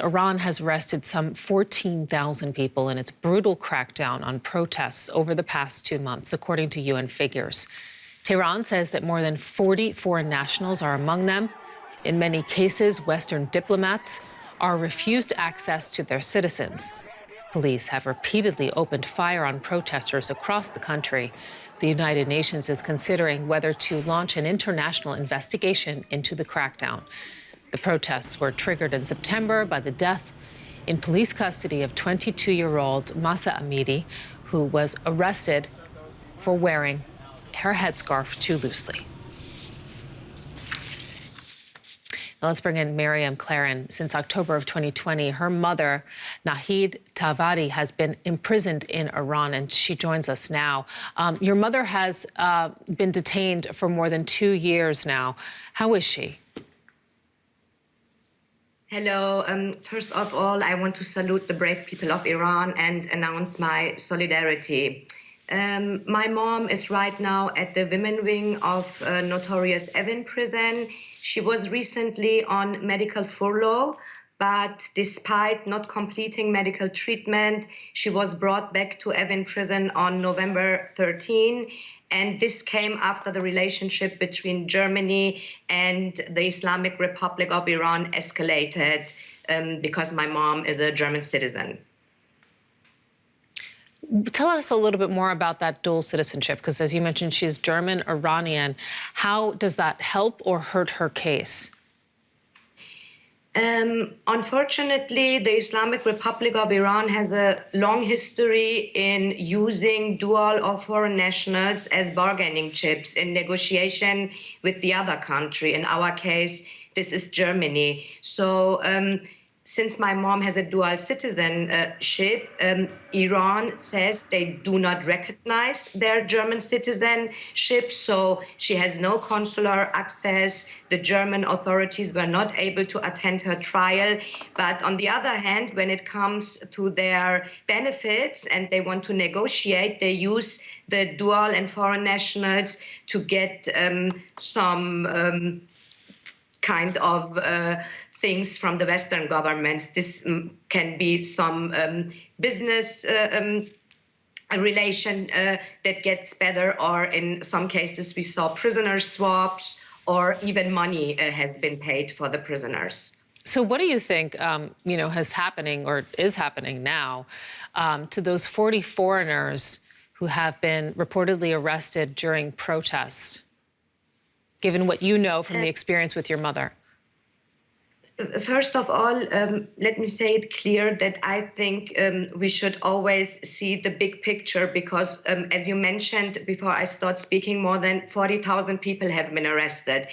Iran has arrested some 14,000 people in its brutal crackdown on protests over the past 2 months, according to UN figures. Tehran says that more than 40 foreign nationals are among them. In many cases, Western diplomats are refused access to their citizens. Police have repeatedly opened fire on protesters across the country. The United Nations is considering whether to launch an international investigation into the crackdown. The protests were triggered in September by the death in police custody of 22-year-old Mahsa Amini, who was arrested for wearing her headscarf too loosely. Now let's bring in Miriam Claren. Since October of 2020, her mother, Nahid Tawadi, has been imprisoned in Iran, and she joins us now. Your mother has been detained for more than 2 years now. How is she? Hello. First of all, I want to salute the brave people of Iran and announce my solidarity. My mom is right now at the women wing of notorious Evin prison. She was recently on medical furlough, but despite not completing medical treatment, she was brought back to Evin prison on November 13. And this came after the relationship between Germany and the Islamic Republic of Iran escalated because my mom is a German citizen. Tell us a little bit more about that dual citizenship, because as you mentioned, she's German, Iranian. How does that help or hurt her case? Unfortunately, the Islamic Republic of Iran has a long history in using dual or foreign nationals as bargaining chips in negotiation with the other country. In our case, this is Germany. So since my mom has a dual citizenship, Iran says they do not recognize their German citizenship, so she has no consular access. The German authorities were not able to attend her trial. But on the other hand, when it comes to their benefits and they want to negotiate, they use the dual and foreign nationals to get some kind of things from the Western governments. This can be some business relation that gets better, or in some cases we saw prisoner swaps, or even money has been paid for the prisoners. So what do you think, is happening or is happening now to those 40 foreigners who have been reportedly arrested during protests, given what you know from the experience with your mother? First of all, let me say it clear that I think we should always see the big picture, because as you mentioned before I start speaking, more than 40,000 people have been arrested.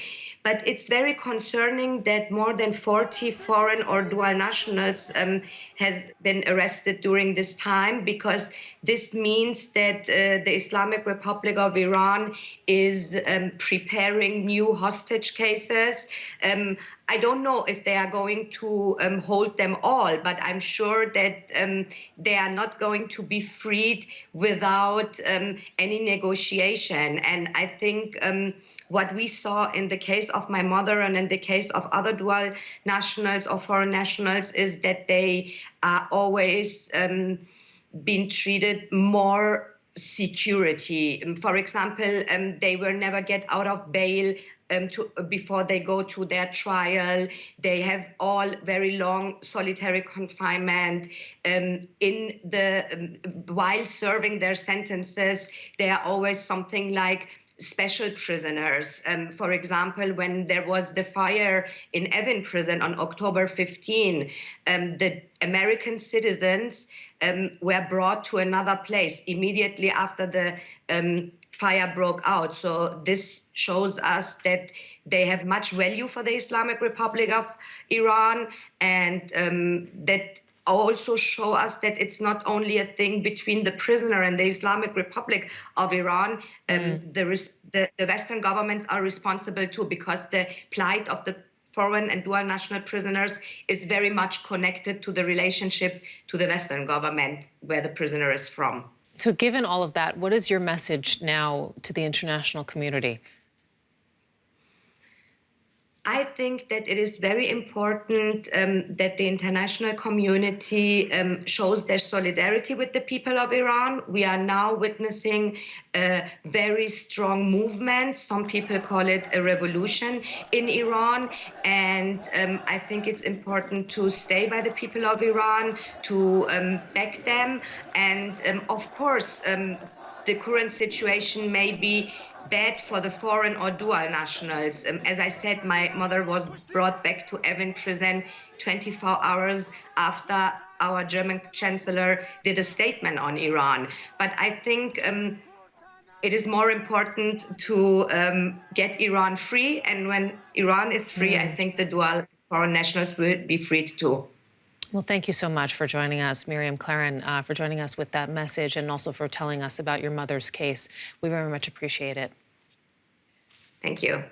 But it's very concerning that more than 40 foreign or dual nationals has been arrested during this time, because this means that the Islamic Republic of Iran is preparing new hostage cases. I don't know if they are going to hold them all, but I'm sure that they are not going to be freed without any negotiation. And I think what we saw in the case of my mother and in the case of other dual nationals or foreign nationals is that they are always being treated more security. For example, they will never get out of bail before they go to their trial. They have all very long solitary confinement. While serving their sentences, they are always something like special prisoners. For example, when there was the fire in Evin prison on October 15, the American citizens were brought to another place immediately after the fire broke out. So this shows us that they have much value for the Islamic Republic of Iran, and that also show us that it's not only a thing between the prisoner and the Islamic Republic of Iran. The Western governments are responsible too, because the plight of the foreign and dual national prisoners is very much connected to the relationship to the Western government where the prisoner is from. So given all of that, what is your message now to the international community? I think that it is very important that the international community shows their solidarity with the people of Iran. We are now witnessing a very strong movement. Some people call it a revolution in Iran. And I think it's important to stay by the people of Iran, to back them. And of course, the current situation may be bad for the foreign or dual nationals. As I said, my mother was brought back to Evin prison 24 hours after our German chancellor did a statement on Iran. But I think it is more important to get Iran free. And when Iran is free, I think the dual foreign nationals will be freed too. Well, thank you so much for joining us, Miriam Claren, for joining us with that message and also for telling us about your mother's case. We very much appreciate it. Thank you.